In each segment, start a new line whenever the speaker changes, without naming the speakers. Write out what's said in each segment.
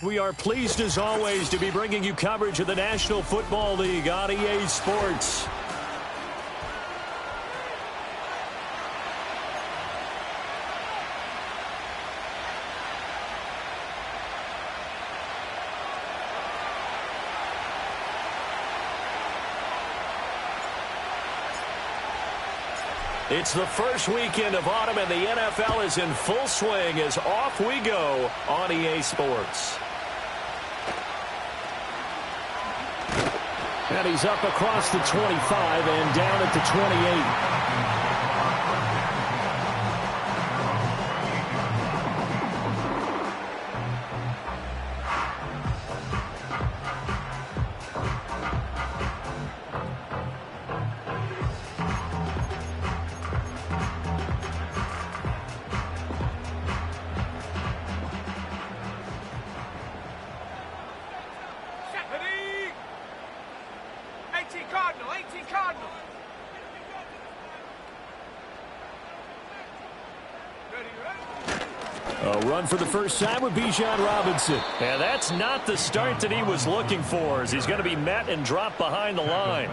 we are pleased as always to be bringing you coverage of the National Football League on EA Sports. It's the first weekend of autumn, and the NFL is in full swing as off we go on EA Sports. And he's up across the 25 and down at the 28. A run for the first time with Bijan Robinson. And that's not the start that he was looking for, as he's going to be met and dropped behind the line.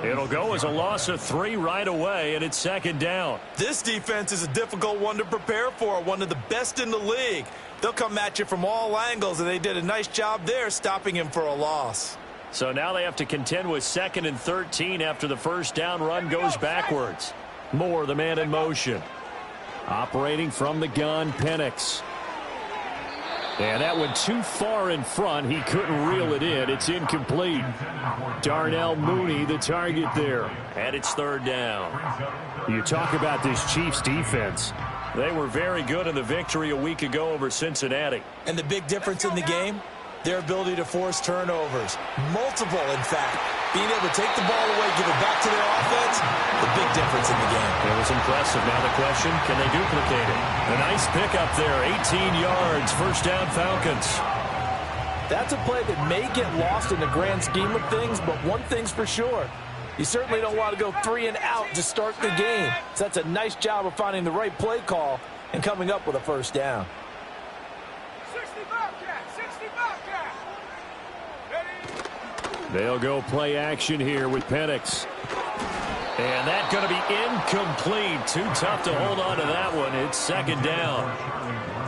It'll go as a loss of 3 right away, and it's second down.
This defense is a difficult one to prepare for, one of the best in the league. They'll come at you from all angles, and they did a nice job there stopping him for a loss.
So now they have to contend with 2nd and 13 after the first down run goes backwards. Moore, the man in motion. Operating from the gun, Penix. And that went too far in front. He couldn't reel it in. It's incomplete. Darnell Mooney, the target there. And it's third down. You talk about this Chiefs defense. They were very good in the victory a week ago over Cincinnati.
And the big difference in the game? Their ability to force turnovers. Multiple, in fact. Being able to take the ball away, give it back to their offense, the big difference in the game.
It was impressive. Now the question, can they duplicate it? A nice pickup there, 18 yards, first down Falcons.
That's a play that may get lost in the grand scheme of things, but one thing's for sure. You certainly don't want to go 3 and out to start the game. So that's a nice job of finding the right play call and coming up with a first down.
They'll go play action here with Penix. And that's going to be incomplete. Too tough to hold on to that one. It's second down.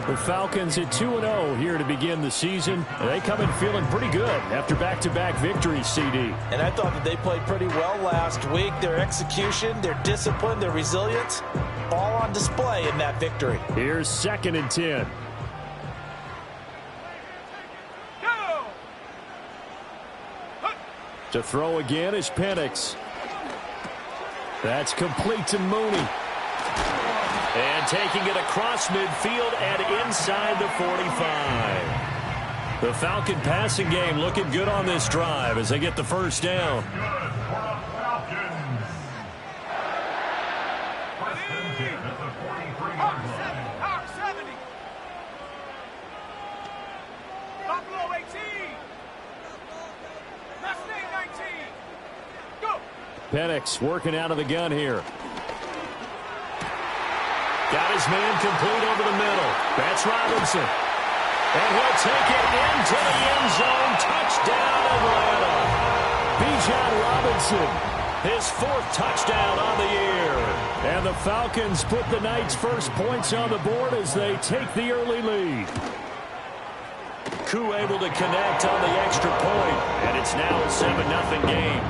The Falcons at 2-0 here to begin the season. They come in feeling pretty good after back-to-back victories, CD.
And I thought that they played pretty well last week. Their execution, their discipline, their resilience, all on display in that victory.
Here's 2nd and 10. To throw again is Penix. That's complete to Mooney. And taking it across midfield and inside the 45. The Falcon passing game looking good on this drive as they get the first down. Penix working out of the gun here. Got his man complete over the middle. That's Robinson. And he'll take it into the end zone. Touchdown, Atlanta. Bijan Robinson, his 4th touchdown on the year. And the Falcons put the Knights' first points on the board as they take the early lead. Koo able to connect on the extra point. And it's now a 7-0 game.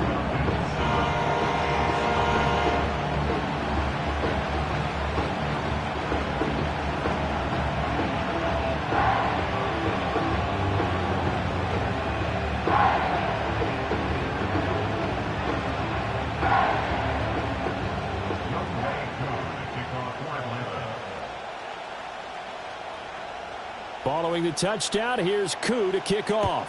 Following the touchdown, here's Koo to kick off.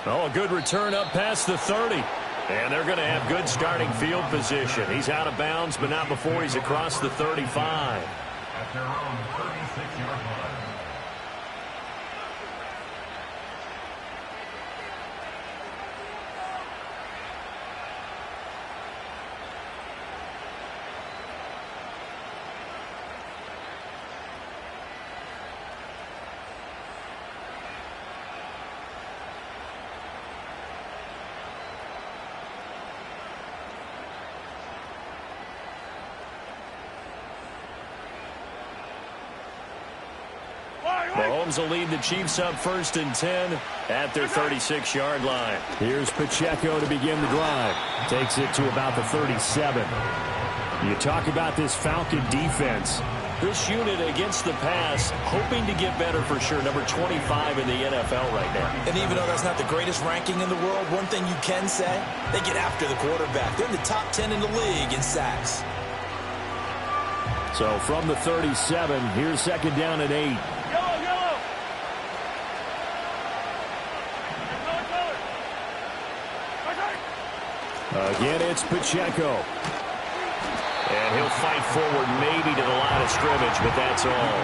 Oh, a good return up past the 30. And they're going to have good starting field position. He's out of bounds, but not before he's across the 35. At their own 36-yard line. Mahomes will lead the Chiefs up 1st and 10 at their 36-yard line. Here's Pacheco to begin the drive. Takes it to about the 37. You talk about this Falcon defense. This unit against the pass, hoping to get better for sure. Number 25 in the NFL right now.
And even though that's not the greatest ranking in the world, one thing you can say, they get after the quarterback. They're in the top 10 in the league in sacks.
So from the 37, here's 2nd down and 8. Again, it's Pacheco. And he'll fight forward maybe to the line of scrimmage, but that's all.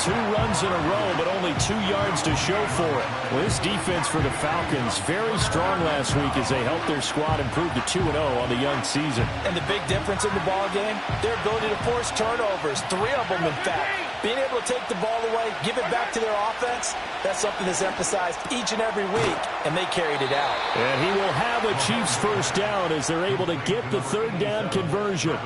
2 runs in a row, but only 2 yards to show for it. Well, this defense for the Falcons, very strong last week as they helped their squad improve to 2-0 on the young season.
And the big difference in the ball game, their ability to force turnovers, 3 of them in fact. Being able to take the ball away, give it back to their offense, that's something that's emphasized each and every week, and they carried it out.
And he will have a Chiefs 1st down as they're able to get the 3rd down conversion.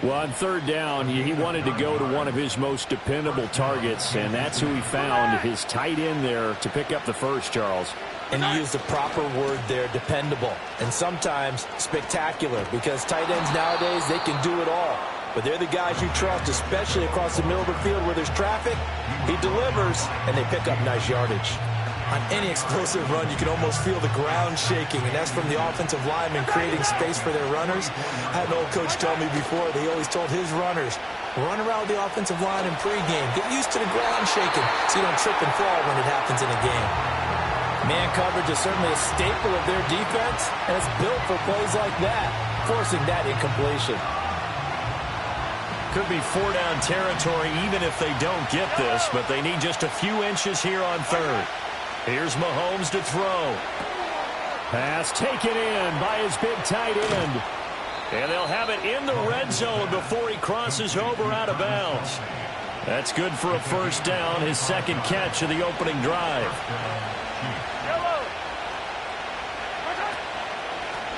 Well, on 3rd down, he wanted to go to one of his most dependable targets, and that's who he found, his tight end there to pick up the first, Charles.
And you used the proper word there, dependable, and sometimes spectacular, because tight ends nowadays, they can do it all. But they're the guys you trust, especially across the middle of the field where there's traffic. He delivers, and they pick up nice yardage.
On any explosive run, you can almost feel the ground shaking, and that's from the offensive linemen creating space for their runners. I had an old coach tell me before, they always told his runners, run around with the offensive line in pregame. Get used to the ground shaking so you don't trip and fall when it happens in a game.
Man coverage is certainly a staple of their defense, and it's built for plays like that, forcing that incompletion.
Could be 4-down territory even if they don't get this, but they need just a few inches here on 3rd. Here's Mahomes to throw. Pass taken in by his big tight end. And they'll have it in the red zone before he crosses over out of bounds. That's good for a 1st down, his 2nd catch of the opening drive.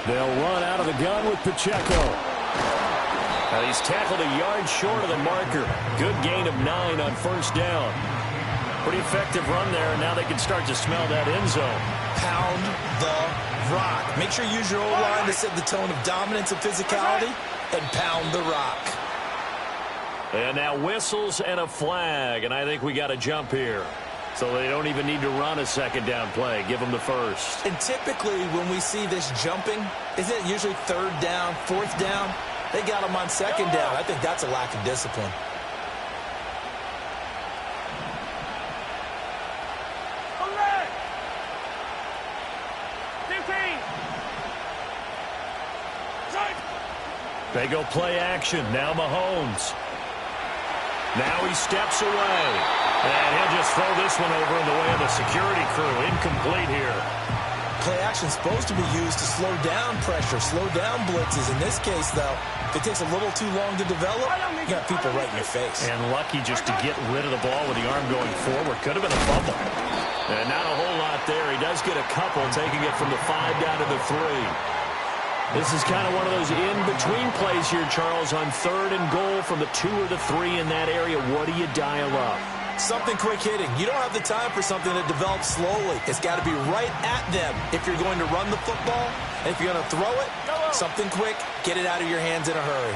They'll run out of the gun with Pacheco. Now he's tackled a yard short of the marker. Good gain of 9 on 1st down. Pretty effective run there, and now they can start to smell that end zone.
Pound the rock. Make sure you use your O-line to set the tone of dominance and physicality, and pound the rock.
And now whistles and a flag, and I think we got a jump here. So they don't even need to run a 2nd down play. Give them the 1st.
And typically when we see this jumping, isn't it usually 3rd down, 4th down? They got them on 2nd down. I think that's a lack of discipline.
They go play action. Now Mahomes. Now he steps away. And he'll just throw this one over in the way of the security crew. Incomplete here.
Play action supposed to be used to slow down pressure, slow down blitzes. In this case, though, if it takes a little too long to develop, you got people right in your face.
And lucky just to get rid of the ball with the arm going forward. Could have been a fumble. And not a whole lot there. He does get a couple, taking it from the 5 down to the 3. This is kind of one of those in-between plays here, Charles, on 3rd and goal from the 2 or the 3 in that area. What do you dial up?
Something quick hitting. You don't have the time for something that develops slowly. It's got to be right at them if you're going to run the football. And if you're going to throw it, something quick, get it out of your hands in a hurry.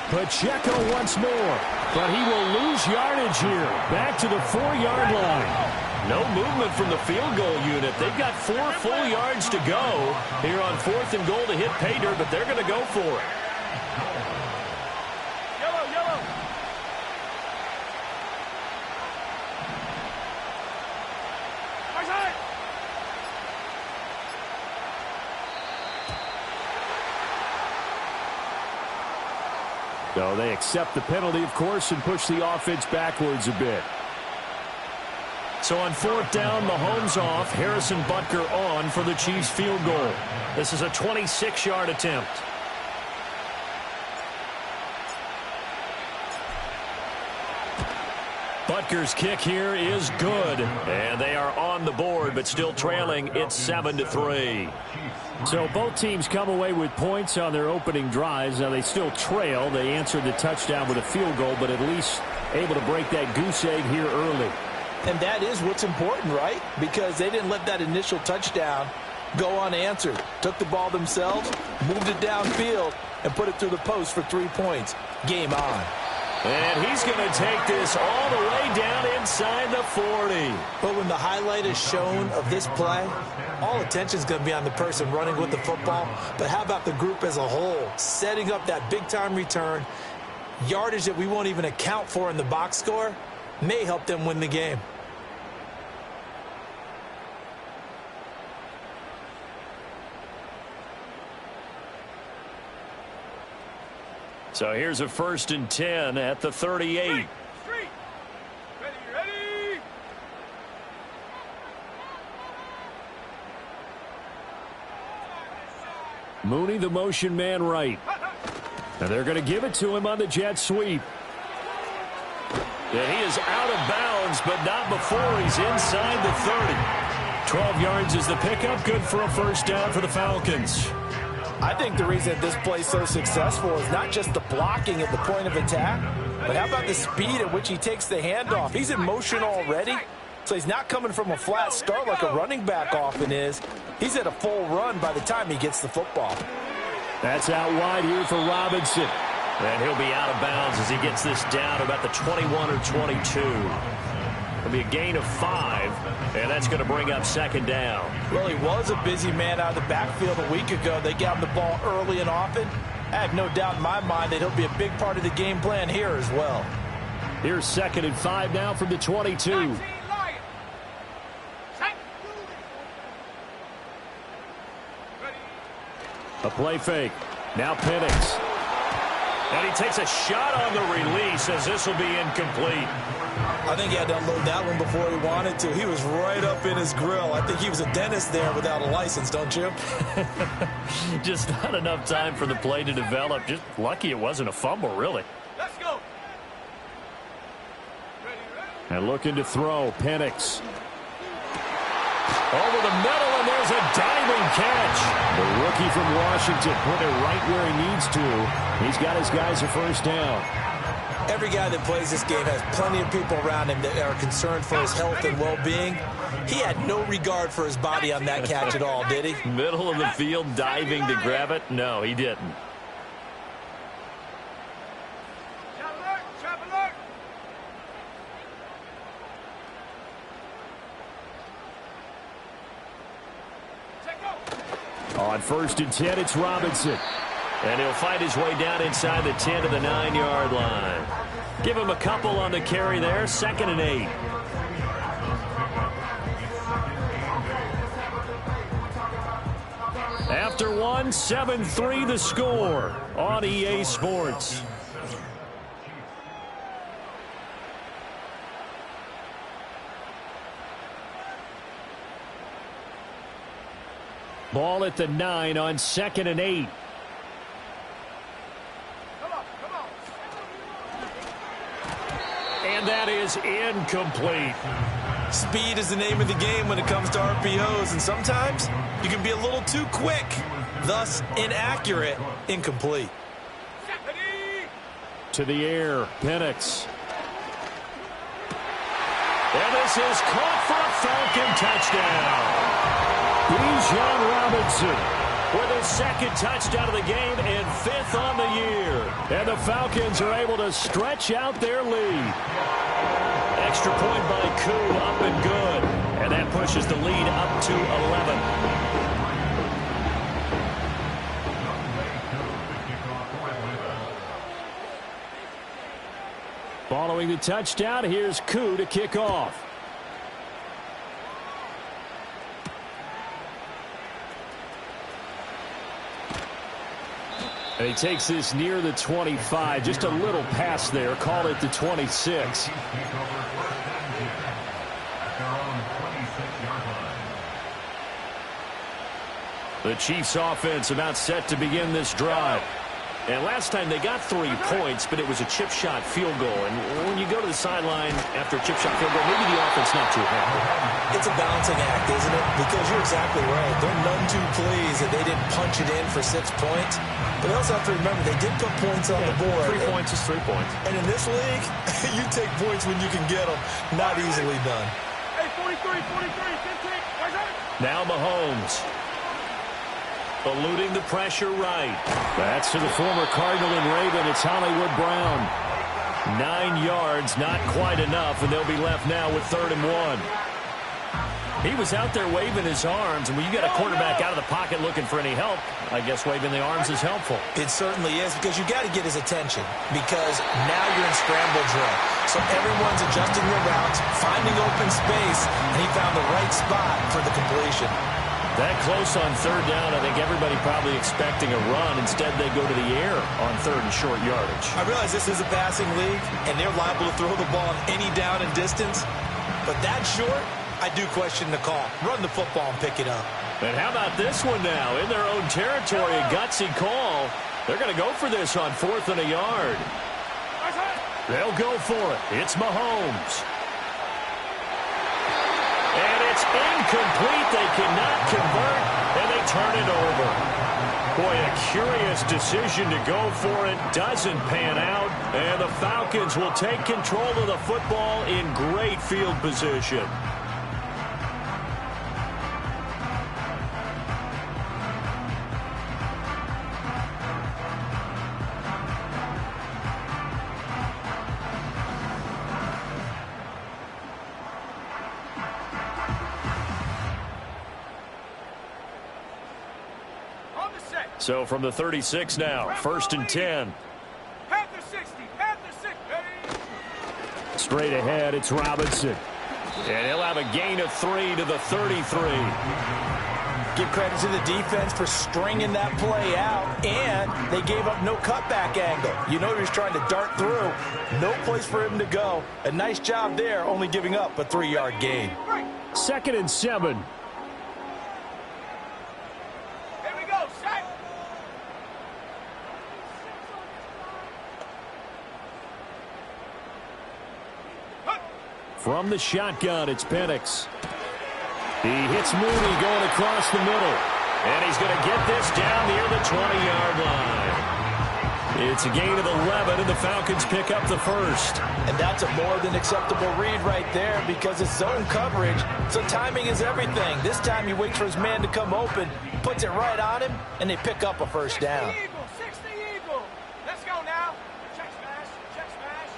Pacheco once more, but he will lose yardage here. Back to the 4-yard line. No movement from the field goal unit. They've got 4 full yards to go here on 4th and goal to hit pay dirt, but they're going to go for it. So they accept the penalty, of course, and push the offense backwards a bit. So on 4th down, Mahomes off, Harrison Butker on for the Chiefs field goal. This is a 26-yard attempt. Butker's kick here is good. And they are on the board, but still trailing. It's 7-3. So both teams come away with points on their opening drives. Now they still trail. They answered the touchdown with a field goal, but at least able to break that goose egg here early.
And that is what's important, right? Because they didn't let that initial touchdown go unanswered. Took the ball themselves, moved it downfield, and put it through the post for 3 points. Game on.
And he's going to take this all the way down inside the 40.
But when the highlight is shown of this play, all attention is going to be on the person running with the football. But how about the group as a whole? Setting up that big-time return, yardage that we won't even account for in the box score, may help them win the game.
So here's a 1st and 10 at the 38.
Ready.
Mooney, the motion man right. And they're going to give it to him on the jet sweep. And he is out of bounds, but not before he's inside the 30. 12 yards is the pickup. Good for a 1st down for the Falcons.
I think the reason this play is so successful is not just the blocking at the point of attack, but how about the speed at which he takes the handoff? He's in motion already, so he's not coming from a flat start like a running back often is. He's at a full run by the time he gets the football.
That's out wide here for Robinson. And he'll be out of bounds as he gets this down about the 21 or 22. It'll be a gain of 5, and that's going to bring up 2nd down.
Well, he was a busy man out of the backfield a week ago. They got him the ball early and often. I have no doubt in my mind that he'll be a big part of the game plan here as well.
Here's 2nd and 5 now from the 22. A play fake. Now Penix. And he takes a shot on the release as this will be incomplete.
I think he had to unload that one before he wanted to. He was right up in his grill. I think he was a dentist there without a license, don't you?
Just not enough time for the play to develop. Just lucky it wasn't a fumble, really.
Let's go.
And looking to throw, Penix. Over the middle, and there's a diving catch. The rookie from Washington put it right where he needs to. He's got his guys a 1st down.
Every guy that plays this game has plenty of people around him that are concerned for his health and well-being. He had no regard for his body on that catch at all, did he?
Middle of the field, diving to grab it? No, he didn't.
Trap alert.
On 1st and 10, it's Robinson. And he'll fight his way down inside the 10 to the 9-yard line. Give him a couple on the carry there. 2nd and 8. After 1, 7-3 the score on EA Sports. Ball at the 9 on 2nd and 8. And that is incomplete.
Speed is the name of the game when it comes to RPOs, and sometimes you can be a little too quick, thus inaccurate, incomplete.
To the air, Penix. And this is caught for a Falcon touchdown. Bijan Robinson with his 2nd touchdown of the game and 5th on the year. And the Falcons are able to stretch out their lead. Extra point by Koo, up and good. And that pushes the lead up to 11. Following the touchdown, here's Koo to kick off. And he takes this near the 25. Just a little pass there. Call it the 26. The Chiefs offense about set to begin this drive. And last time they got 3 points, but it was a chip shot field goal. And when you go to the sideline after a chip shot field goal, maybe the offense not too happy.
It's a balancing act, isn't it? Because you're exactly right. They're none too pleased that they didn't punch it in for 6 points. But they also have to remember they did put points on the board.
3 points is 3 points.
And in this league, you take points when you can get them. Not easily done.
Hey, 43, 15.
Now Mahomes. Eluding the pressure right. That's to the former Cardinal and Raven. It's Hollywood Brown. 9 yards, not quite enough, and they'll be left now with 3rd and 1. He was out there waving his arms, and when you get a quarterback out of the pocket looking for any help, I guess waving the arms is helpful.
It certainly is, because you got to get his attention, because now you're in scramble drill. So everyone's adjusting their routes, finding open space, and he found the right spot for the completion.
That close on 3rd down, I think everybody probably expecting a run. Instead, they go to the air on 3rd and short yardage.
I realize this is a passing league, and they're liable to throw the ball on any down and distance. But that short, I do question the call. Run the football and pick it up.
And how about this one now? In their own territory, a gutsy call. They're going to go for this on 4th and a yard. They'll go for it. It's Mahomes. And it's incomplete. They cannot convert, and they turn it over. Boy, a curious decision to go for it. Doesn't pan out, and the Falcons will take control of the football in great field position. So from the 36 now, 1st and 10.
Panther 60, Panther 6, ready?
Straight ahead, it's Robinson. And he'll have a gain of 3 to the 33.
Give credit to the defense for stringing that play out, and they gave up no cutback angle. You know he was trying to dart through. No place for him to go. A nice job there, only giving up a 3-yard gain.
2nd and 7. From the shotgun, it's Penix. He hits Mooney going across the middle. And he's going to get this down near the 20-yard line. It's a gain of 11, and the Falcons pick up the 1st.
And that's a more than acceptable read right there, because it's zone coverage, so timing is everything. This time he waits for his man to come open, puts it right on him, and they pick up a 1st down.
60 Eagle. Let's go now. Check smash, check smash.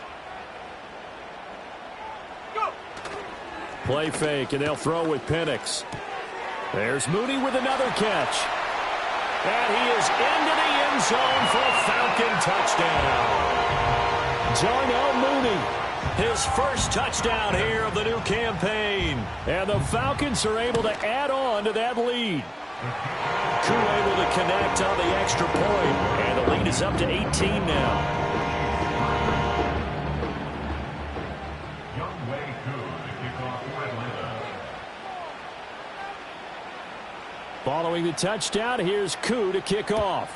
Go.
Play fake, and they'll throw with Penix. There's Mooney with another catch. And he is into the end zone for a Falcon touchdown. Darnell Mooney, his 1st touchdown here of the new campaign. And the Falcons are able to add on to that lead. Koo able to connect on the extra point. And the lead is up to 18 now. Following the touchdown, here's Koo to kick off.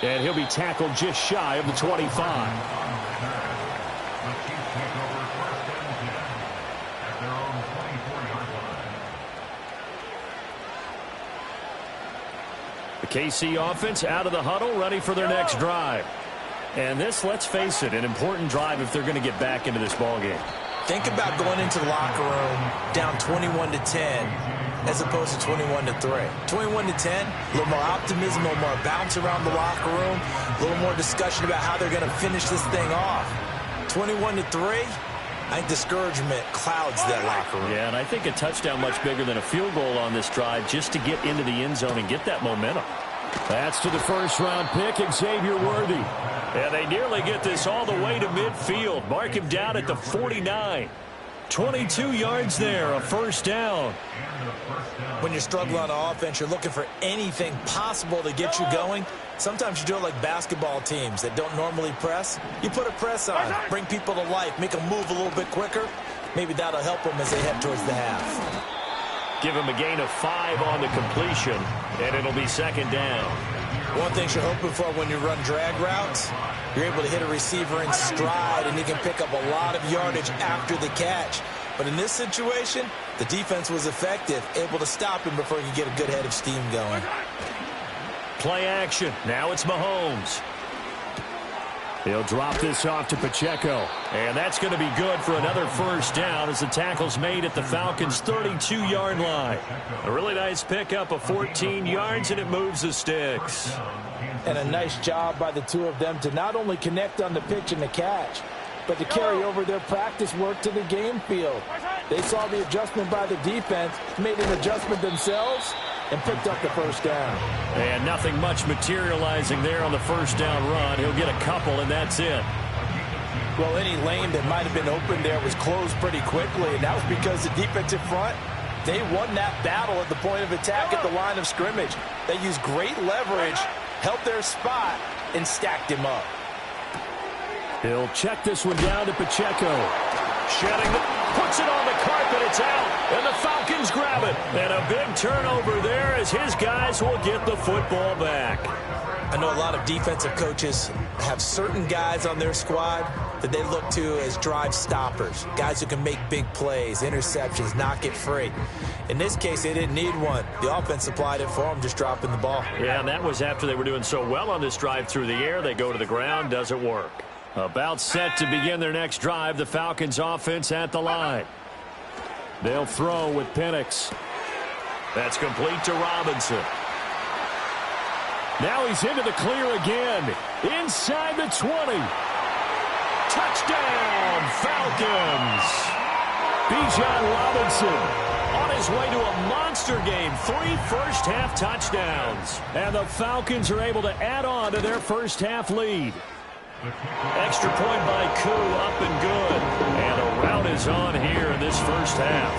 And he'll be tackled just shy of the 25. The KC offense out of the huddle, ready for their next drive. And this, let's face it, an important drive if they're going to get back into this ballgame.
Think about going into the locker room down 21-10 as opposed to 21-3. 21-10, a little more optimism, a little more bounce around the locker room, a little more discussion about how they're going to finish this thing off. 21-3, I think discouragement clouds that locker room.
Yeah, and I think a touchdown much bigger than a field goal on this drive just to get into the end zone and get that momentum. That's to the 1st-round pick, Xavier Worthy. And they nearly get this all the way to midfield. Mark him down at the 49. 22 yards there, a 1st down.
When you're struggling on offense, you're looking for anything possible to get you going. Sometimes you do it like basketball teams that don't normally press. You put a press on, bring people to life, make them move a little bit quicker. Maybe that'll help them as they head towards the half.
Give him a gain of 5 on the completion, and it'll be second down.
One thing you're hoping for when you run drag routes, you're able to hit a receiver in stride, and he can pick up a lot of yardage after the catch. But in this situation, the defense was effective, able to stop him before he could get a good head of steam going.
Play action. Now it's Mahomes. He'll drop this off to Pacheco. And that's going to be good for another first down as the tackle's made at the Falcons' 32-yard line. A really nice pickup of 14 yards, and it moves the sticks.
And a nice job by the two of them to not only connect on the pitch and the catch, but to carry over their practice work to the game field. They saw the adjustment by the defense, made an adjustment themselves, and picked up the first down.
And nothing much materializing there on the first down run. He'll get a couple, and that's it.
Well, any lane that might have been open there was closed pretty quickly, and that was because the defensive front, they won that battle at the point of attack at the line of scrimmage. They used great leverage, held their spot, and stacked him up.
He'll check this one down to Pacheco. Shedding, puts it on the carpet, it's out, and the Falcons grab it. And a big turnover there as his guys will get the football back.
I know a lot of defensive coaches have certain guys on their squad that they look to as drive stoppers, guys who can make big plays, interceptions, knock it free. In this case, they didn't need one. The offense supplied it for them, just dropping the ball.
Yeah, and that was after they were doing so well on this drive through the air. They go to the ground, doesn't work. About set to begin their next drive, the Falcons offense at the line. They'll throw with Penix. That's complete to Robinson. Now he's into the clear again. Inside the 20. Touchdown, Falcons. Bijan Robinson on his way to a monster game. 3 first-half touchdowns. And the Falcons are able to add on to their first-half lead. Extra point by Koo, up and good. And a rout is on here in this first half.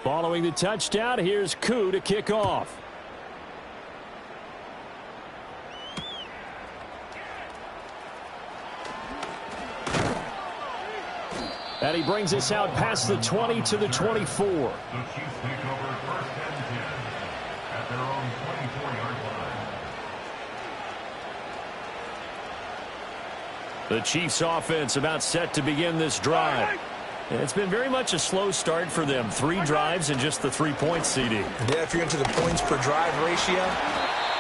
Following the touchdown, here's Koo to kick off. And he brings us out past the 20 to the 24.
The Chiefs take over first and 10 at their own 24-yard line.
The Chiefs offense about set to begin this drive. And it's been very much a slow start for them. 3 drives and just the 3 points, CD.
Yeah, if you're into the points per drive ratio,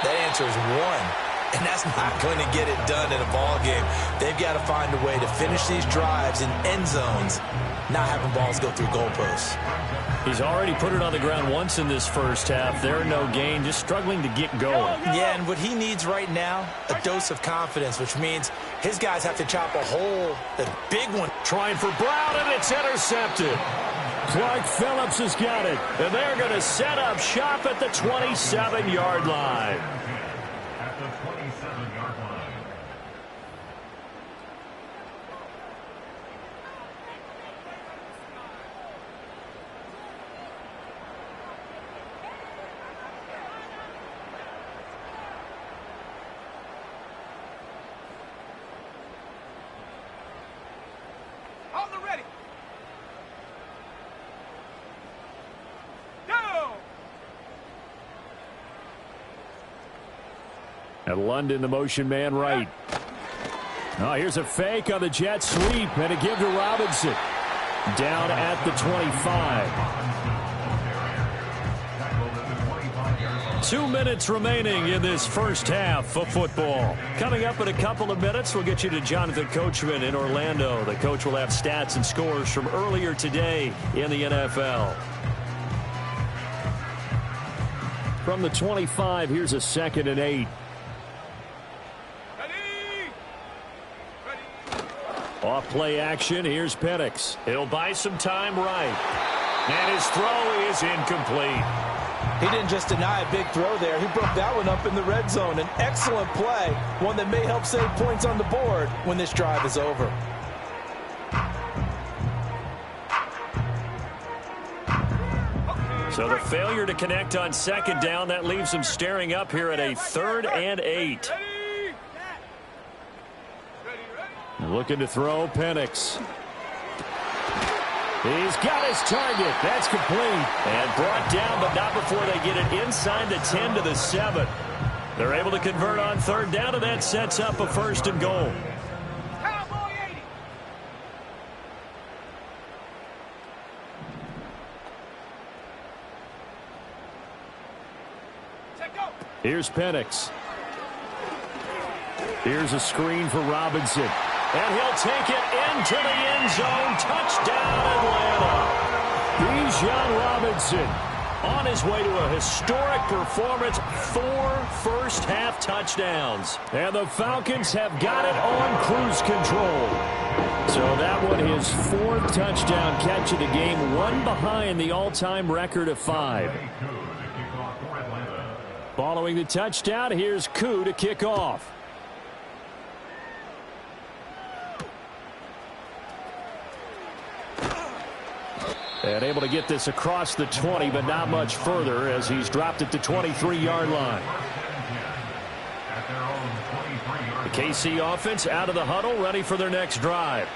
that answer is 1. And that's not going to get it done in a ball game. They've got to find a way to finish these drives in end zones, not having balls go through goalposts.
He's already put it on the ground once in this first half. There, no gain, just struggling to get going.
Yeah, and what he needs right now, a dose of confidence, which means his guys have to chop a hole, a big one.
Trying for Brown, and it's intercepted. Clark Phillips has got it, and they're going to set up shop at the 27-yard line.
At the 27-yard line.
On the ready. Go!
And London, the motion man right. Oh, here's a fake on the jet sweep, and a give to Robinson. Down at the 25. 2 minutes remaining in this first half of football. Coming up in a couple of minutes, we'll get you to Jonathan Coachman in Orlando. The coach will have stats and scores from earlier today in the NFL. From the 25, here's a 2nd and 8. Off play action, here's Penix. He'll buy some time right. And his throw is incomplete.
He didn't just deny a big throw there. He broke that one up in the red zone. An excellent play, one that may help save points on the board when this drive is over.
So the failure to connect on second down, that leaves them staring up here at a 3rd and 8. Looking to throw, Penix. He's got his target. That's complete. And brought down, but not before they get it inside the 10 to the 7. They're able to convert on 3rd down, and that sets up a 1st and goal. Here's Penix. Here's a screen for Robinson. And he'll take it into the end zone. Touchdown, Atlanta. Bijan Robinson on his way to a historic performance. 4 first-half touchdowns. And the Falcons have got it on cruise control. So that one, his 4th touchdown catch of the game, one behind the all-time record of 5. Following the touchdown, here's Koo to kick off. And able to get this across the 20, but not much further as he's dropped it to 23-yard line. The KC offense out of the huddle, ready for their next drive.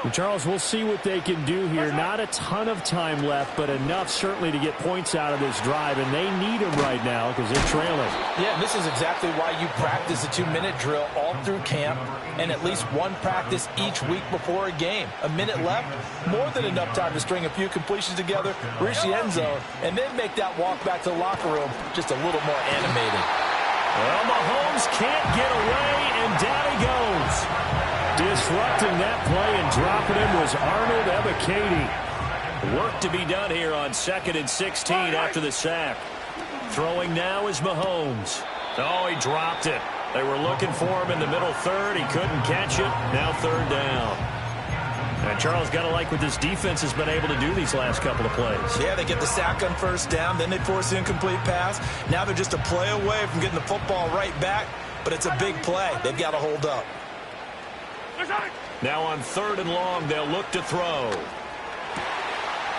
And Charles, we'll see what they can do here. Not a ton of time left, but enough certainly to get points out of this drive, and they need them right now because they're trailing.
Yeah, and this is exactly why you practice a 2-minute drill all through camp and at least one practice each week before a game. A minute left, more than enough time to string a few completions together, reach the end zone, and then make that walk back to the locker room just a little more animated.
Well, Mahomes can't get away, and down he goes. Disrupting that play and dropping him was Arnold Ebiketie. Work to be done here on 2nd and 16 after the sack. Throwing now is Mahomes. Oh, he dropped it. They were looking for him in the middle 3rd. He couldn't catch it. Now 3rd down. And Charles, got to like what this defense has been able to do these last couple of plays.
Yeah, they get the sack on 1st down, then they force the incomplete pass. Now they're just a play away from getting the football right back, but it's a big play. They've got to hold up.
Now on 3rd and long, they'll look to throw.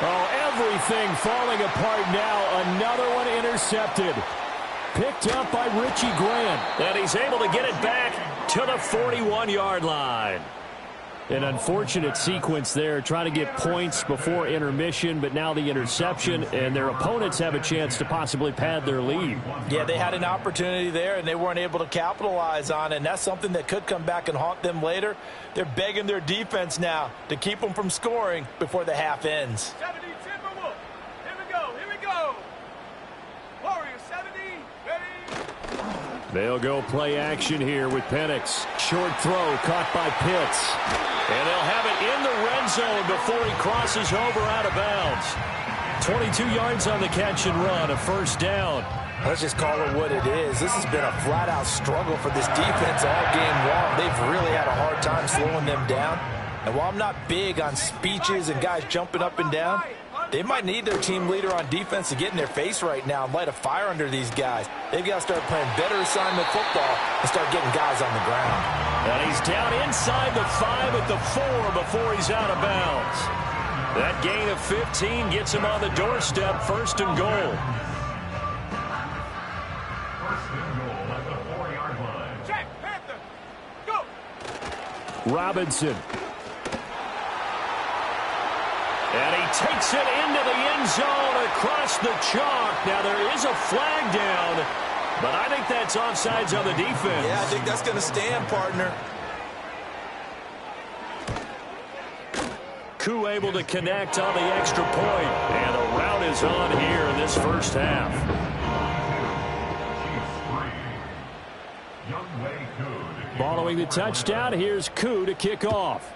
Oh, everything falling apart now. Another one intercepted. Picked up by Richie Grant. And he's able to get it back to the 41-yard line. An unfortunate sequence there, trying to get points before intermission, but now the interception, and their opponents have a chance to possibly pad their lead.
Yeah, they had an opportunity there, and they weren't able to capitalize on it, and that's something that could come back and haunt them later. They're begging their defense now to keep them from scoring before the half ends.
70, Timberwolf. Here we go. Warriors 70, ready.
They'll go play action here with Penix. Short throw caught by Pitts. And they'll have it in the red zone before he crosses over out of bounds. 22 yards on the catch and run, a 1st down.
Let's just call it what it is. This has been a flat-out struggle for this defense all game long. They've really had a hard time slowing them down. And while I'm not big on speeches and guys jumping up and down, they might need their team leader on defense to get in their face right now and light a fire under these guys. They've got to start playing better assignment football and start getting guys on the ground.
And he's down inside the 5 at the 4 before he's out of bounds. That gain of 15 gets him on the doorstep, 1st and goal.
Check, Panther. Go.
Robinson. And he takes it into the end zone across the chalk. Now there is a flag down, but I think that's offsides on the defense.
Yeah, I think that's going to stand, partner.
Koo able to connect on the extra point. And the route is on here in this 1st half. Following the touchdown, here's Koo to kick off.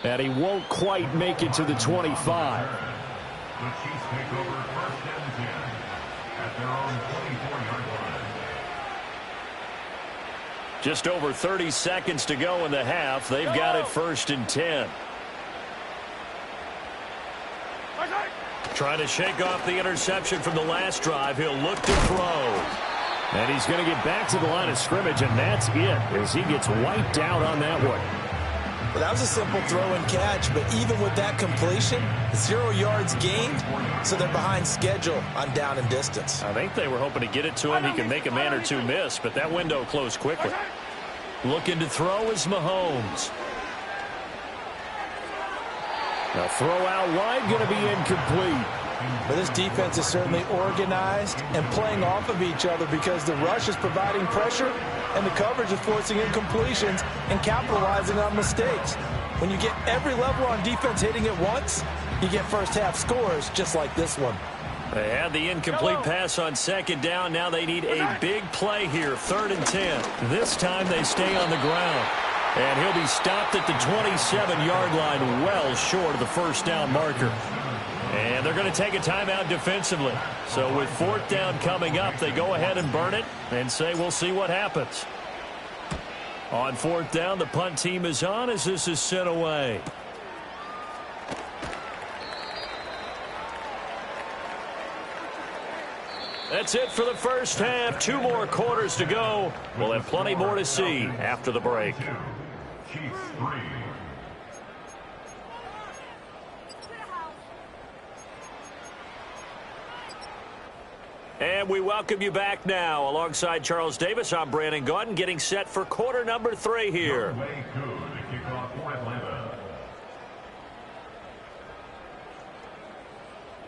And he won't quite make it to the 25.
The Chiefs take over 1st and 10 at their own 24-yard line.
Just over 30 seconds to go in the half. They've got it 1st and 10. Trying to shake off the interception from the last drive. He'll look to throw. And he's going to get back to the line of scrimmage, and that's it as he gets wiped out on that one.
Well, that was a simple throw and catch, but even with that completion, 0 yards gained, so they're behind schedule on down and distance.
I think they were hoping to get it to him. He can make a man or two miss, but that window closed quickly. Looking to throw is Mahomes. Now throw out wide, going to be incomplete.
But this defense is certainly organized and playing off of each other because the rush is providing pressure and the coverage is forcing incompletions and capitalizing on mistakes. When you get every level on defense hitting at once, you get first half scores just like this one.
They had the incomplete pass on second down. Now they need a big play here, 3rd and 10. This time they stay on the ground. And he'll be stopped at the 27-yard line, well short of the first down marker. And they're going to take a timeout defensively. So with 4th down coming up, they go ahead and burn it and say we'll see what happens. On 4th down, the punt team is on as this is sent away. That's it for the first half. 2 more quarters to go. We'll have plenty more to see after the break.
Chiefs 3.
And we welcome you back now. Alongside Charles Davis, I'm Brandon Gaudin, getting set for quarter number 3 here.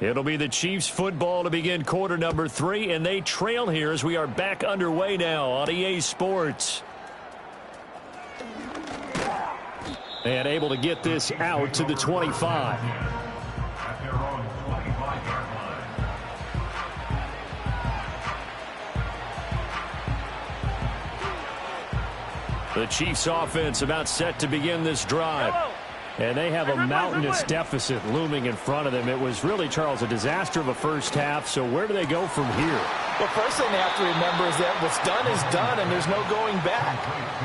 It'll be the Chiefs football to begin quarter number 3, and they trail here as we are back underway now on EA Sports. And able to get this out to the 25.
At their own 25-yard line.
The Chiefs offense about set to begin this drive. And they have a mountainous deficit looming in front of them. It was really, Charles, a disaster of a first half. So where do they go from here?
Well, first thing they have to remember is that what's done is done, and there's no going back.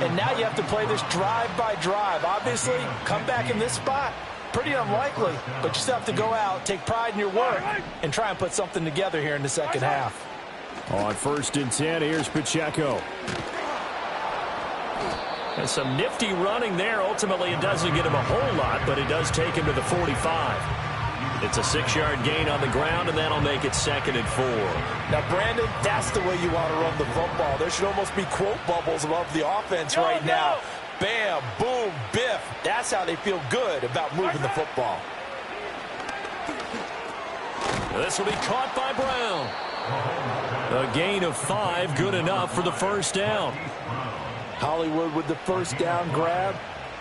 And now you have to play this drive by drive. Obviously, come back in this spot, pretty unlikely. But you still have to go out, take pride in your work, and try and put something together here in the second half.
On 1st and 10, here's Pacheco. And some nifty running there. Ultimately, it doesn't get him a whole lot, but it does take him to the 45. It's a 6-yard gain on the ground, and that'll make it 2nd and 4.
Now, Brandon, that's the way you want to run the football. There should almost be quote bubbles above the offense right now. Bam, boom, biff. That's how they feel good about moving the football.
This will be caught by Brown. A gain of 5, good enough for the first down.
Hollywood with the first down grab,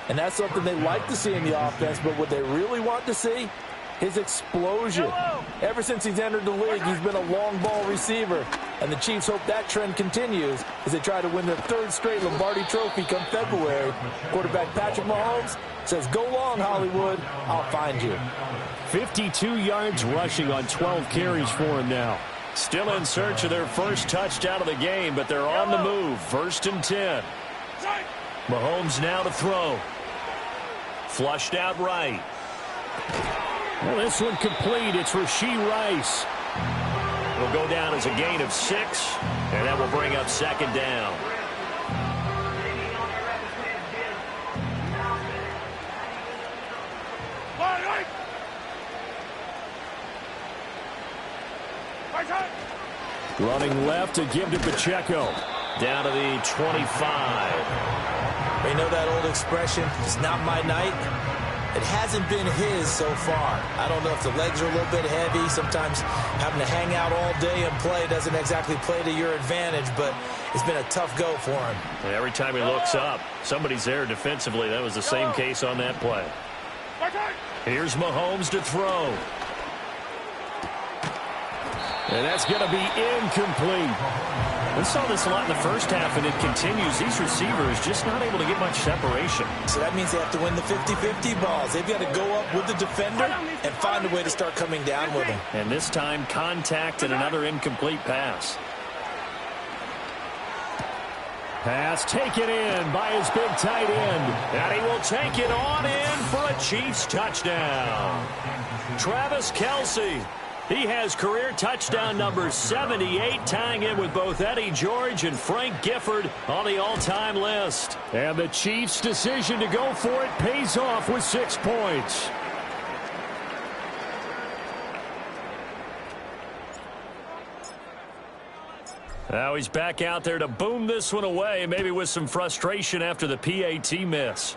and that's something they like to see in the offense, but what they really want to see is explosion. Ever since he's entered the league, he's been a long ball receiver, and the Chiefs hope that trend continues as they try to win their 3rd straight Lombardi Trophy come February. Quarterback Patrick Mahomes says, "Go long, Hollywood. I'll find you."
52 yards rushing on 12 carries for him now. Still in search of their first touchdown of the game, but they're on the move. 1st and 10. Mahomes now to throw. Flushed out right. Well, this one complete. It's Rashee Rice. Will go down as a gain of 6, and that will bring up 2nd down. Running left to give to Pacheco. Down to the 25.
You know that old expression, it's not my night? It hasn't been his so far. I don't know if the legs are a little bit heavy. Sometimes having to hang out all day and play doesn't exactly play to your advantage, but it's been a tough go for him.
And every time he looks up, somebody's there defensively. That was the same case on that play. Here's Mahomes to throw. And that's going to be incomplete. We saw this a lot in the first half, and it continues. These receivers just not able to get much separation.
So that means they have to win the 50-50 balls. They've got to go up with the defender and find a way to start coming down with him.
And this time, contact and another incomplete pass. Pass taken in by his big tight end. And he will take it on in for a Chiefs touchdown. Travis Kelce. He has career touchdown number 78, tying in with both Eddie George and Frank Gifford on the all-time list. And the Chiefs' decision to go for it pays off with 6 points. Now he's back out there to boom this one away, maybe with some frustration after the PAT miss.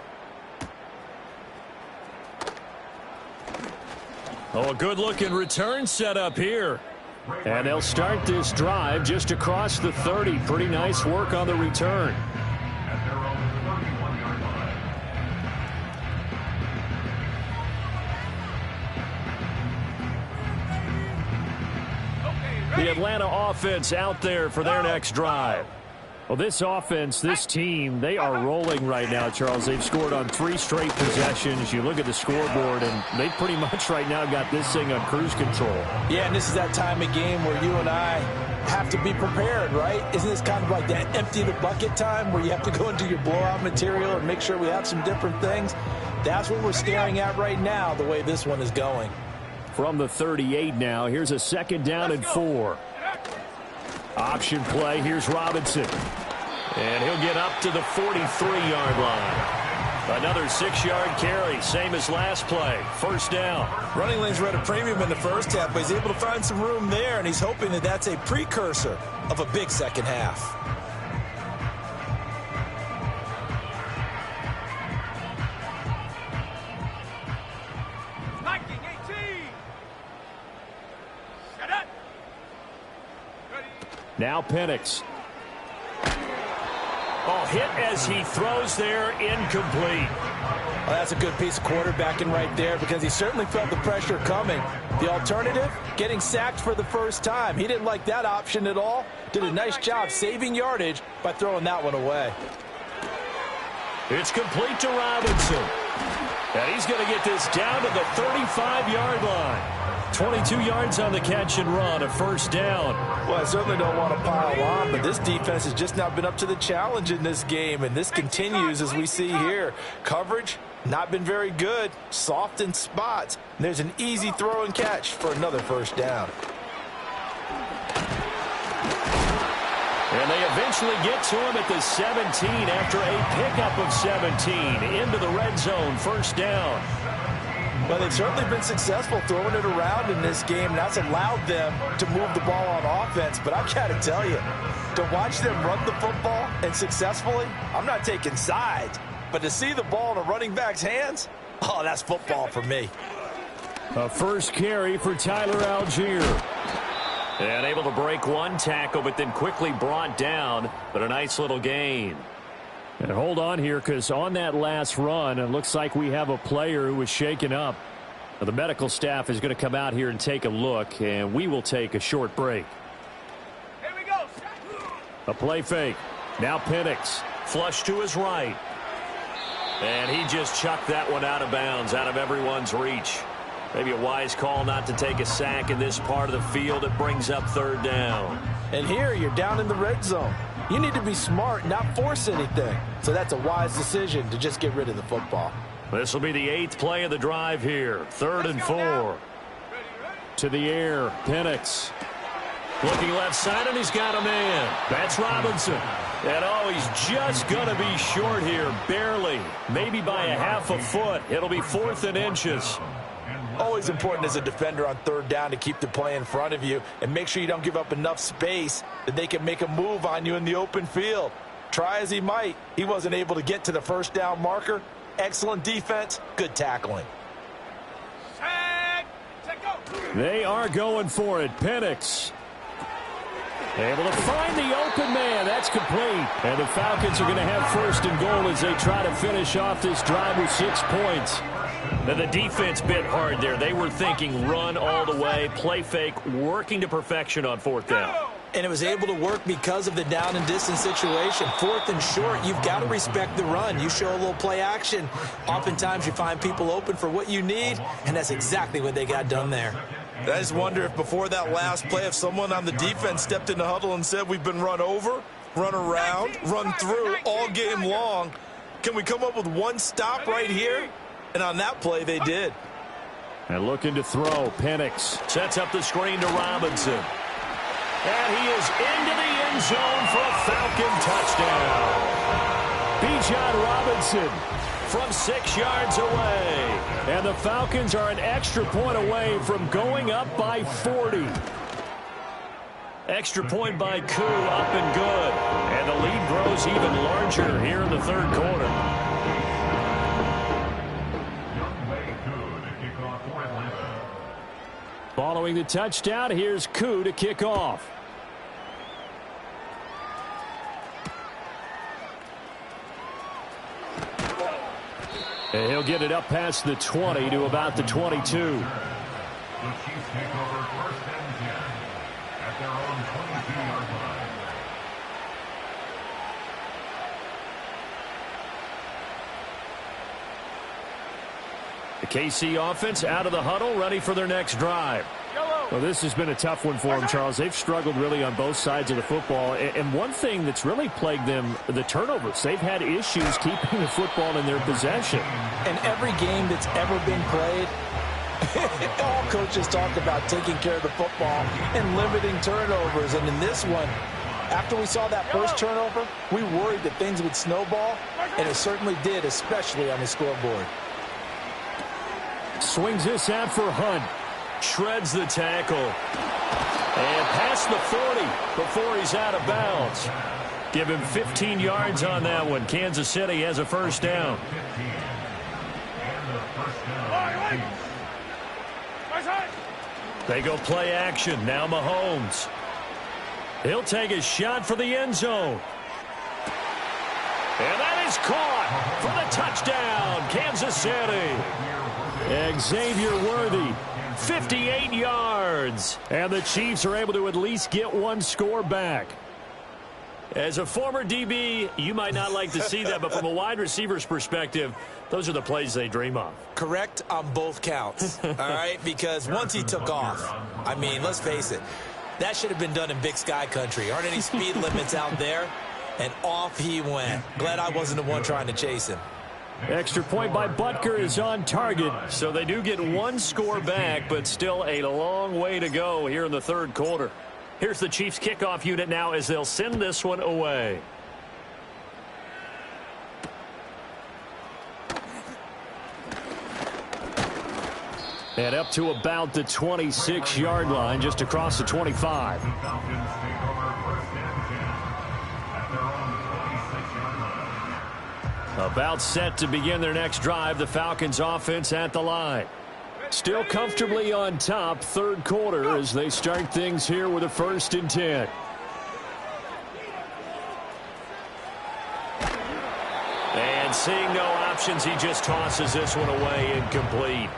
Oh, a good-looking return set up here. And they'll start this drive just across the 30. Pretty nice work on the return.
At their own 31-yard line.
The Atlanta offense out there for their next drive. Well, this offense, this team, they are rolling right now, Charles. They've scored on 3 straight possessions. You look at the scoreboard, and they pretty much right now got this thing on cruise control.
Yeah, and this is that time of game where you and I have to be prepared, right? Isn't this kind of like that empty the bucket time where you have to go into your blowout material and make sure we have some different things? That's what we're staring at right now, the way this one is going.
From the 38 now, here's a 2nd down and 4. Option play, here's Robinson. And he'll get up to the 43-yard line. Another 6-yard carry, same as last play. 1st down.
Running lanes were at a premium in the first half, but he's able to find some room there, and he's hoping that that's a precursor of a big second half.
Now Penix. Oh, hit as he throws there, incomplete.
Well, that's a good piece of quarterbacking right there because he certainly felt the pressure coming. The alternative, getting sacked for the first time. He didn't like that option at all. Did a nice job saving yardage by throwing that one away.
It's complete to Robinson. And he's going to get this down to the 35-yard line. 22 yards on the catch and run, a 1st down.
Well, I certainly don't want to pile on, but this defense has just not been up to the challenge in this game, and this continues as we see here. Coverage, not been very good, soft in spots. And there's an easy throw and catch for another 1st down.
And they eventually get to him at the 17 after a pickup of 17 into the red zone, 1st down.
Well, they've certainly been successful throwing it around in this game. That's allowed them to move the ball on offense. But I've got to tell you, to watch them run the football and successfully, I'm not taking sides. But to see the ball in a running back's hands, oh, that's football for me.
A 1st carry for Tyler Algier. And able to break 1 tackle, but then quickly brought down. But a nice little gain. And hold on here, because on that last run, it looks like we have a player who was shaken up. Now, the medical staff is going to come out here and take a look, and we will take a short break.
Here we go.
A play fake. Now Penix. Flush to his right. And he just chucked that one out of bounds, out of everyone's reach. Maybe a wise call not to take a sack in this part of the field. It brings up 3rd down.
And here you're down in the red zone. You need to be smart, not force anything. So that's a wise decision to just get rid of the football.
This will be the 8th play of the drive here. 3rd and 4. To the air, Penix. Looking left side, and he's got a man. That's Robinson. And, oh, he's just going to be short here, barely. Maybe by a half a foot. It'll be 4th and inches.
Always important as a defender on 3rd down to keep the play in front of you and make sure you don't give up enough space that they can make a move on you in the open field. Try as he might, he wasn't able to get to the 1st down marker. Excellent defense, good tackling.
They are going for it. Penix able to find the open man. That's complete. And the Falcons are going to have 1st and goal as they try to finish off this drive with 6 points. Now, the defense bit hard there. They were thinking run all the way, play fake, working to perfection on 4th down.
And it was able to work because of the down and distance situation. 4th and short, you've got to respect the run. You show a little play action. Oftentimes you find people open for what you need, and that's exactly what they got done there.
I just wonder if before that last play, if someone on the defense stepped in the huddle and said we've been run over, run around, run through all game long. Can we come up with one stop right here? And on that play, they did.
And looking to throw, Penix sets up the screen to Robinson. And he is into the end zone for a Falcon touchdown. Bijan Robinson from 6 yards away. And the Falcons are an extra point away from going up by 40. Extra point by Koo, up and good. And the lead grows even larger here in the third quarter. Following the touchdown, here's Koo to kick off. And he'll get it up past the 20 to about the 22.
The Chiefs take over first and 10 at their own 22-yard line.
The KC offense out of the huddle, ready for their next drive. Well, this has been a tough one for them, Charles. They've struggled really on both sides of the football. And one thing that's really plagued them, the turnovers. They've had issues keeping the football in their possession.
And every game that's ever been played, all coaches talk about taking care of the football and limiting turnovers. And in this one, after we saw that first turnover, we worried that things would snowball, and it certainly did, especially on the scoreboard.
Swings this out for Hunt. Shreds the tackle. And past the 40 before he's out of bounds. Give him 15 yards on that one. Kansas City has a first down. They go play action. Now Mahomes. He'll take a shot for the end zone. And that is caught for the touchdown. Kansas City. Xavier Worthy. 58 yards. And the Chiefs are able to at least get one score back. As a former DB, you might not like to see that, but from a wide receiver's perspective, those are the plays they dream of.
Correct on both counts, all right? Because once he took off, I mean, let's face it, that should have been done in Big Sky country. Aren't any speed limits out there? And off he went. Glad I wasn't the one trying to chase him.
Extra point by Butker is on target, so they do get one score back, but still a long way to go here in the third quarter. Here's the Chiefs kickoff unit now as they'll send this one away. And up to about the 26-yard line, just across the 25.
The Falcons take over first and 10 at their own 26-yard line.
About set to begin their next drive, the Falcons offense at the line. Still comfortably on top, third quarter as they start things here with a 1st and 10. And seeing no options, he just tosses this one away incomplete.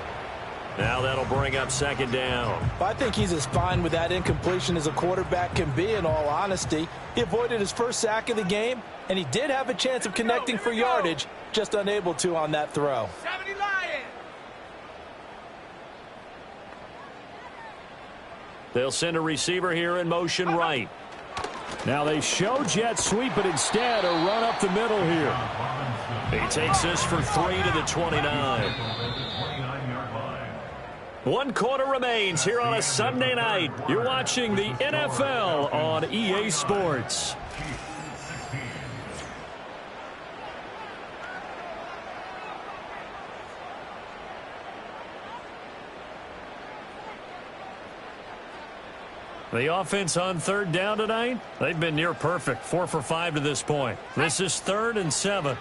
Now that'll bring up 2nd down.
I think he's as fine with that incompletion as a quarterback can be, in all honesty. He avoided his first sack of the game, and he did have a chance of connecting for yardage, just unable to on that throw.
70 Lions.
They'll send a receiver here in motion right. Now they show jet sweep, but instead a run up the middle here. He takes this for 3 to the 29. 1 quarter remains here on a Sunday night. You're watching the NFL on EA Sports. The offense on 3rd down tonight, they've been near perfect. 4 for 5 to this point. This is 3rd and 7.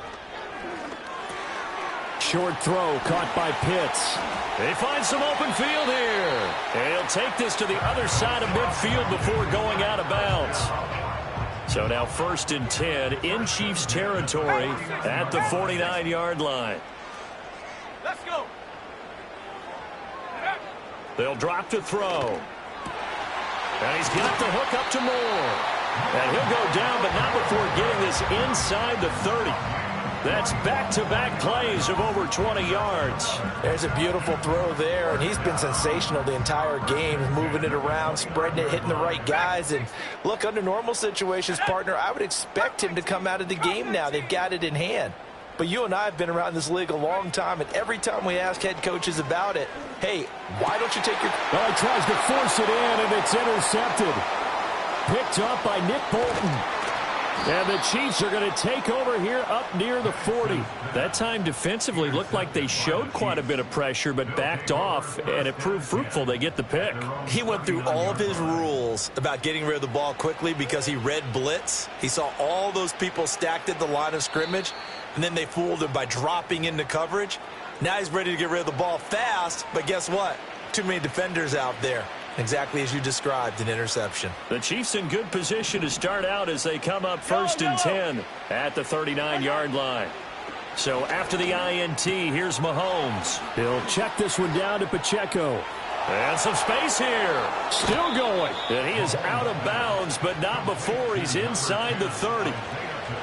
Short throw caught by Pitts. They find some open field here. And he'll take this to the other side of midfield before going out of bounds. So now 1st and 10 in Chiefs territory at the 49-yard line.
Let's go.
They'll drop to throw. And he's got the hook up to Moore. And he'll go down, but not before getting this inside the 30. That's back-to-back plays of over 20 yards.
There's a beautiful throw there, and he's been sensational the entire game, moving it around, spreading it, hitting the right guys. And look, under normal situations, partner, I would expect him to come out of the game now. They've got it in hand. But you and I have been around this league a long time, and every time we ask head coaches about it, hey, why don't you take your...
Well, he tries to force it in, and it's intercepted. Picked up by Nick Bolton. And the Chiefs are going to take over here up near the 40. That time defensively looked like they showed quite a bit of pressure, but backed off, and it proved fruitful. They get the pick.
He went through all of his rules about getting rid of the ball quickly because he read blitz. He saw all those people stacked at the line of scrimmage, and then they fooled him by dropping into coverage. Now he's ready to get rid of the ball fast, but guess what? Too many defenders out there. Exactly as you described, an interception.
The Chiefs in good position to start out as they come up 1st and 10 at the 39-yard line. So after the INT, here's Mahomes. He'll check this one down to Pacheco. And some space here. Still going. And he is out of bounds, but not before he's inside the 30.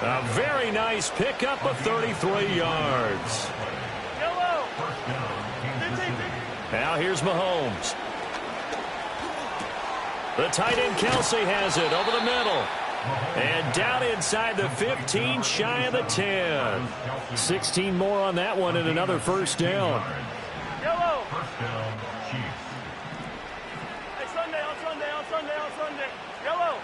A very nice pickup of 33 yards. Now here's Mahomes. The tight end Kelsey has it over the middle. And down inside the 15, shy of the 10. 16 more on that one and another first down.
Yellow. First down, Chiefs. Hey, Sunday, on Sunday, on Sunday, on Sunday. Yellow.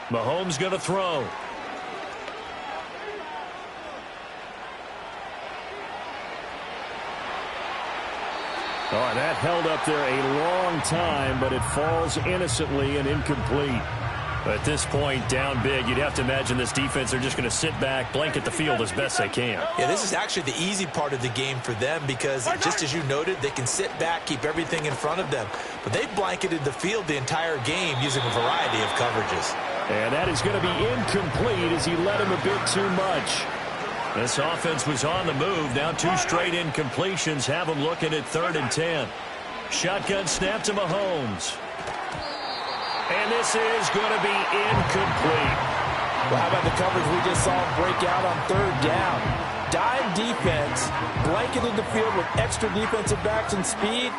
Mahomes going to throw. Oh, and that held up there a long time, but it falls innocently and incomplete. At this point, down big, you'd have to imagine this defense are just going to sit back, blanket the field as best they can.
Yeah, this is actually the easy part of the game for them because, just as you noted, they can sit back, keep everything in front of them. But they've blanketed the field the entire game using a variety of coverages.
And that is going to be incomplete as he led him a bit too much. This offense was on the move. Now 2 straight incompletions have them looking at 3rd and 10. Shotgun snap to Mahomes. And this is going to be incomplete.
Well, how about the coverage we just saw him break out on 3rd down? Dime defense, blanketed the field with extra defensive backs and speed,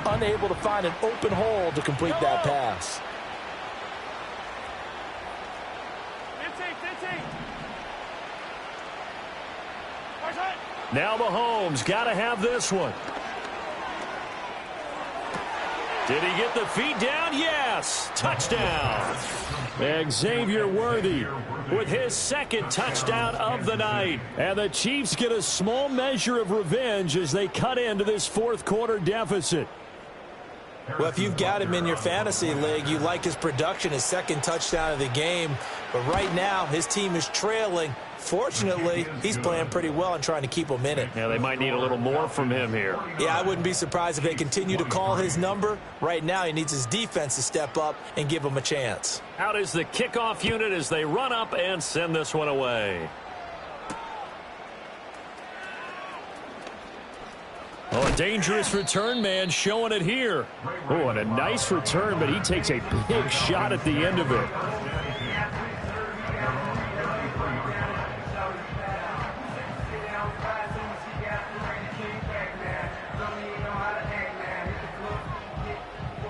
unable to find an open hole to complete that pass.
15.
Now Mahomes got to have this one. Did he get the feet down? Yes. Touchdown. Xavier Worthy with his 2nd touchdown of the night. And the Chiefs get a small measure of revenge as they cut into this 4th quarter deficit.
Well, if you've got him in your fantasy league, you like his production, his 2nd touchdown of the game. But right now, his team is trailing. Fortunately, he's playing pretty well and trying to keep them in it.
Yeah, they might need a little more from him here.
Yeah, I wouldn't be surprised if they continue to call his number. Right now, he needs his defense to step up and give him a chance.
Out is the kickoff unit as they run up and send this one away. Oh, a dangerous return man showing it here. Oh, and a nice return, but he takes a big shot at the end of it.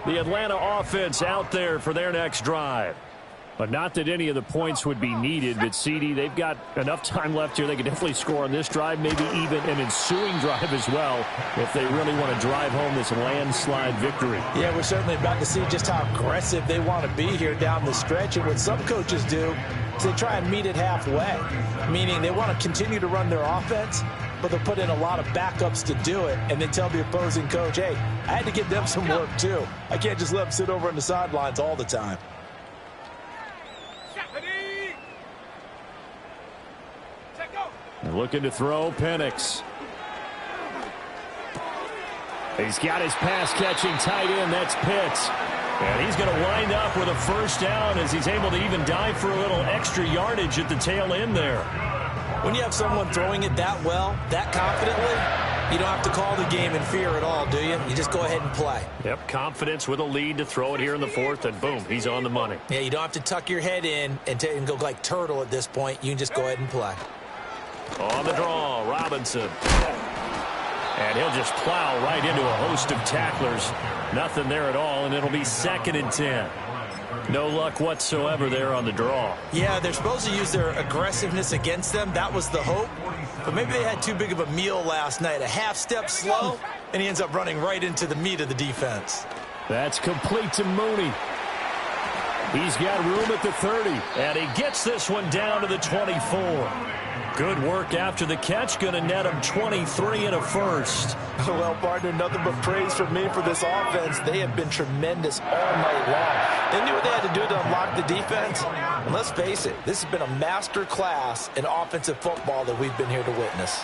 The Atlanta offense out there for their next drive. But not that any of the points would be needed, but CD, they've got enough time left here. They can definitely score on this drive, maybe even an ensuing drive as well, if they really want to drive home this landslide victory.
Yeah, we're certainly about to see just how aggressive they want to be here down the stretch. And what some coaches do is they try and meet it halfway, meaning they want to continue to run their offense, but they'll put in a lot of backups to do it, and they tell the opposing coach, hey, I had to give them some work too. I can't just let them sit over on the sidelines all the time.
Looking to throw, Penix. He's got his pass-catching tight end. That's Pitts. And he's going to wind up with a first down as he's able to even dive for a little extra yardage at the tail end there.
When you have someone throwing it that well, that confidently, you don't have to call the game in fear at all, do you? You just go ahead and play.
Yep, confidence with a lead to throw it here in the 4th, and boom, he's on the money.
Yeah, you don't have to tuck your head in and go like turtle at this point. You can just go ahead and play.
On the draw, Robinson. And he'll just plow right into a host of tacklers. Nothing there at all, and it'll be 2nd and 10. No luck whatsoever there on the draw.
Yeah, they're supposed to use their aggressiveness against them. That was the hope. But maybe they had too big of a meal last night. A half step slow, and he ends up running right into the meat of the defense.
That's complete to Mooney. He's got room at the 30. And he gets this one down to the 24. Good work after the catch. Going to net him 23 and a first.
Well, partner, nothing but praise from me for this offense. They have been tremendous all night long. They knew what they had to do to unlock the defense. And let's face it, this has been a master class in offensive football that we've been here to witness.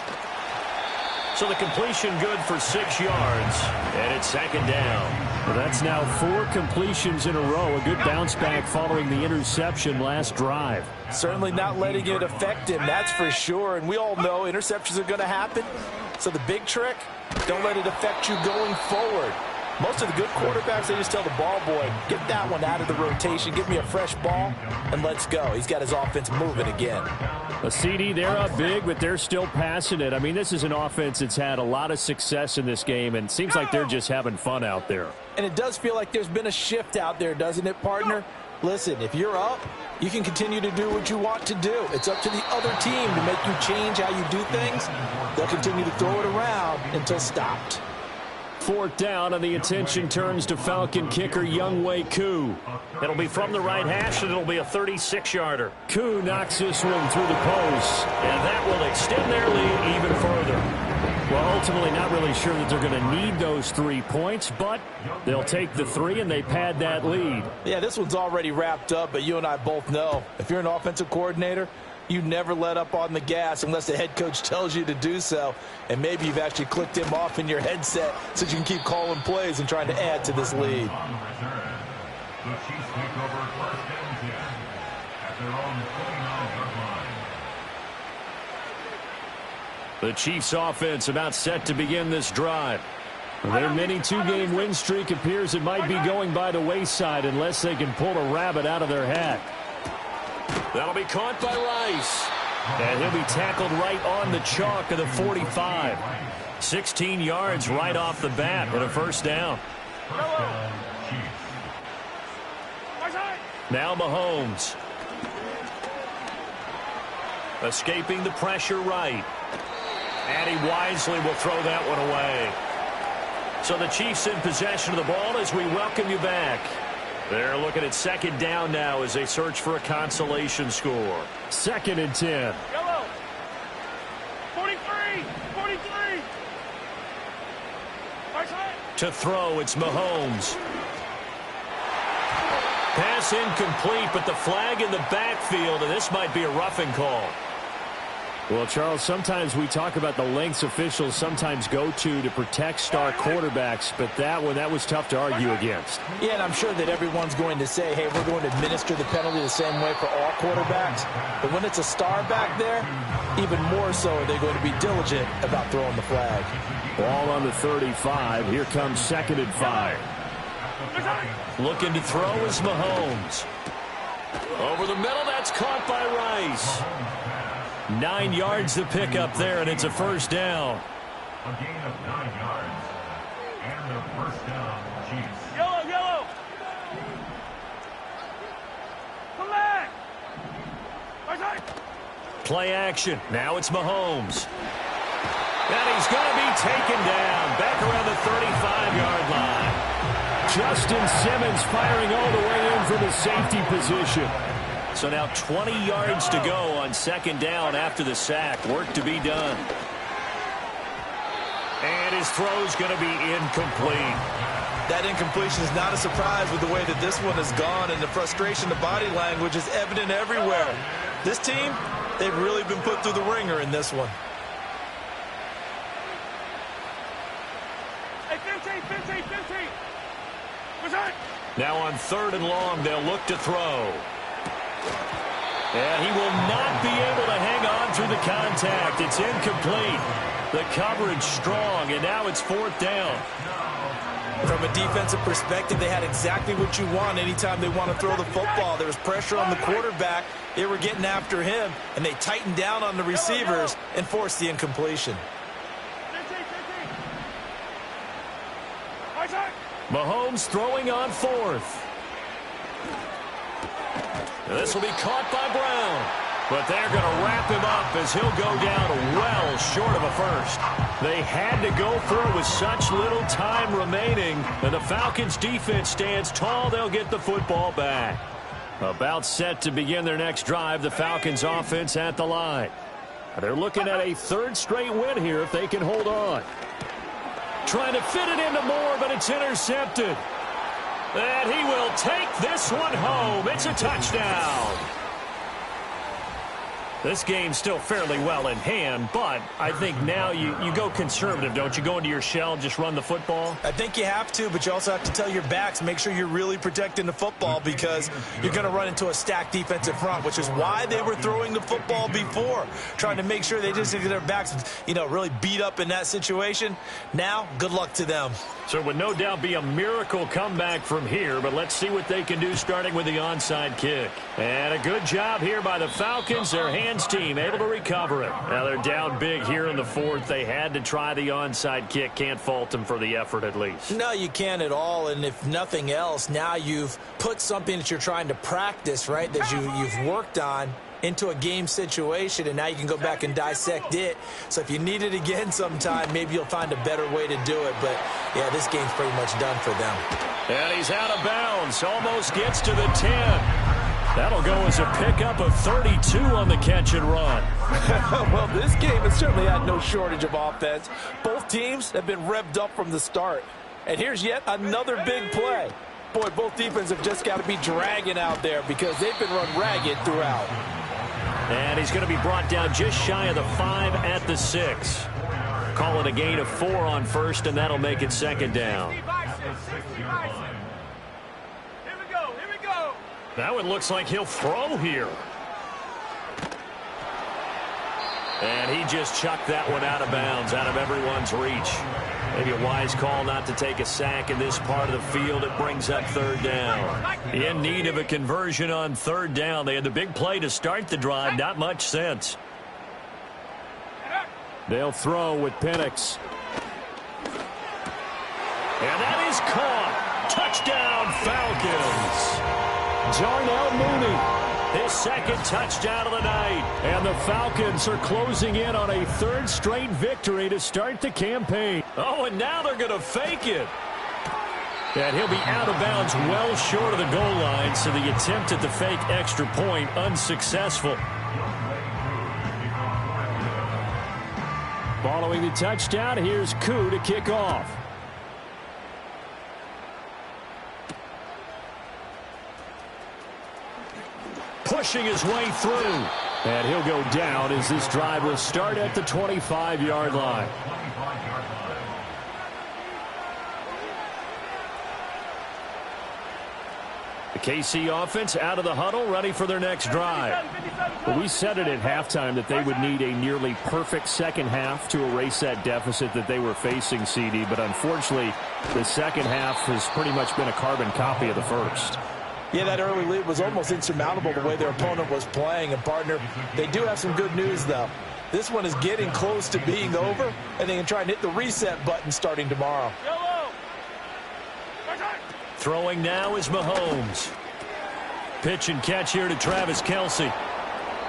So the completion good for 6 yards. And it's second down. Well, that's now 4 completions in a row. A good bounce back following the interception last drive.
Certainly not letting it affect him, that's for sure. And we all know interceptions are going to happen. So the big trick, don't let it affect you going forward. Most of the good quarterbacks, they just tell the ball boy, get that one out of the rotation, give me a fresh ball, and let's go. He's got his offense moving again.
A CD, they're up big, but they're still passing it. I mean, this is an offense that's had a lot of success in this game, and it seems like they're just having fun out there.
And it does feel like there's been a shift out there, doesn't it, partner? Listen, if you're up, you can continue to do what you want to do. It's up to the other team to make you change how you do things. They'll continue to throw it around until stopped.
4th down, and the attention turns to Falcon kicker Young Wk3. It'll be from the right hash, and it'll be a 36-yarder. Koo knocks this one through the post, and that will extend their lead even further. Well, ultimately not really sure that they're going to need those 3 points, but they'll take the 3, and they pad that lead.
Yeah, this one's already wrapped up, but you and I both know if you're an offensive coordinator, you never let up on the gas unless the head coach tells you to do so. And maybe you've actually clicked him off in your headset so you can keep calling plays and trying to add to this lead.
The Chiefs take over 1st and 10 at their own 29-yard line.
The Chiefs offense about set to begin this drive. Their mini 2-game win streak appears it might be going by the wayside unless they can pull a rabbit out of their hat. That'll be caught by Rice. And he'll be tackled right on the chalk of the 45. 16 yards right off the bat and a 1st down. Now Mahomes. Escaping the pressure right. And he wisely will throw that one away. So the Chiefs in possession of the ball as we welcome you back. They're looking at 2nd down now as they search for a consolation score. 2nd and 10.
Yellow. 43. 43.
To throw, it's Mahomes. Pass incomplete, but the flag in the backfield, and this might be a roughing call. Well, Charles, sometimes we talk about the lengths officials sometimes go to protect star quarterbacks, but that was tough to argue against.
Yeah, and I'm sure that everyone's going to say, hey, we're going to administer the penalty the same way for all quarterbacks. But when it's a star back there, even more so are they going to be diligent about throwing the flag.
Ball on the 35. Here comes 2nd and 5. Looking to throw is Mahomes. Over the middle, that's caught by Rice. 9 yards to pick up there, and it's a 1st down.
A gain of 9 yards. And the 1st down, Chiefs.
Yellow, yellow. Come back.
Play action. Now it's Mahomes. And he's going to be taken down back around the 35-yard line. Justin Simmons firing all the way in from his safety position. So now 20 yards to go on 2nd down after the sack. Work to be done. And his throw's going to be incomplete.
That incompletion is not a surprise with the way that this one has gone, and the frustration, the body language is evident everywhere. This team, they've really been put through the ringer in this one.
Hey, 15.
Now on 3rd and long, they'll look to throw. And he will not be able to hang on through the contact. It's incomplete. The coverage strong, and now it's 4th down.
From a defensive perspective, they had exactly what you want anytime they want to throw the football. There was pressure on the quarterback. They were getting after him, and they tightened down on the receivers and forced the incompletion.
15. Mahomes throwing on 4th. This will be caught by Brown. But they're going to wrap him up as he'll go down well short of a first. They had to go for it with such little time remaining. And the Falcons defense stands tall. They'll get the football back. About set to begin their next drive, the Falcons offense at the line. They're looking at a third straight win here if they can hold on. Trying to fit it into Moore, but it's intercepted. And he will take this one home. It's a touchdown. This game's still fairly well in hand, but I think now you go conservative, don't you? Go into your shell and just run the football?
I think you have to, but you also have to tell your backs, make sure you're really protecting the football because you're going to run into a stacked defensive front, which is why they were throwing the football before, trying to make sure they just get their backs, really beat up in that situation. Now, good luck to them.
So it would no doubt be a miracle comeback from here, but let's see what they can do starting with the onside kick. And a good job here by the Falcons. Their hands team able to recover it. Now they're down big here in the fourth. They had to try the onside kick. Can't fault them for the effort at least.
No, you can't at all. And if nothing else, now you've put something that you're trying to practice, right, that you've worked on into a game situation, and now you can go back and dissect it. So if you need it again sometime, maybe you'll find a better way to do it. But, yeah, this game's pretty much done for them.
And he's out of bounds. Almost gets to the 10. That'll go as a pickup of 32 on the catch and run.
Well, this game has certainly had no shortage of offense. Both teams have been revved up from the start. And here's yet another big play. Boy, both defenses have just got to be dragging out there because they've been run ragged throughout.
And he's going to be brought down just shy of the 5 at the 6. Call it a gain of 4 on first, and that'll make it second down.
Here we go.
That one looks like he'll throw here. And he just chucked that one out of bounds, out of everyone's reach. Maybe a wise call not to take a sack in this part of the field. It brings up third down. In need of a conversion on third down. They had the big play to start the drive. Not much sense. They'll throw with Penix. And that is caught. Touchdown, Falcons. Darnell Mooney. His second touchdown of the night. And the Falcons are closing in on a third straight victory to start the campaign. Oh, and now they're going to fake it. And he'll be out of bounds well short of the goal line, so the attempt at the fake extra point unsuccessful. Following the touchdown, here's Koo to kick off. Pushing his way through. And he'll go down as this drive will start at the 25-yard line. The KC offense out of the huddle, ready for their next drive. Well, we said it at halftime that they would need a nearly perfect second half to erase that deficit that they were facing, CD. But unfortunately, the second half has pretty much been a carbon copy of the first.
Yeah, that early lead was almost insurmountable the way their opponent was playing. And, partner, they do have some good news, though. This one is getting close to being over, and they can try and hit the reset button starting tomorrow.
Throwing now is Mahomes. Pitch and catch here to Travis Kelce.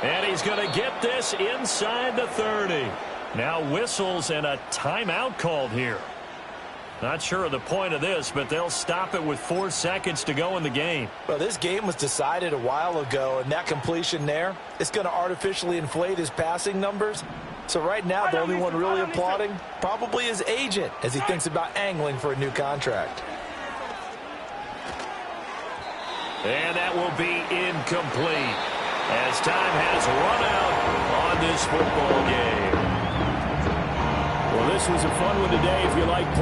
And he's going to get this inside the 30. Now whistles and a timeout called here. Not sure of the point of this, but they'll stop it with 4 seconds to go in the game.
Well, this game was decided a while ago, and that completion there, it's going to artificially inflate his passing numbers. So right now, the only one really applauding probably his agent as he thinks about angling for a new contract.
And that will be incomplete as time has run out on this football game. Well, this was a fun one today if you like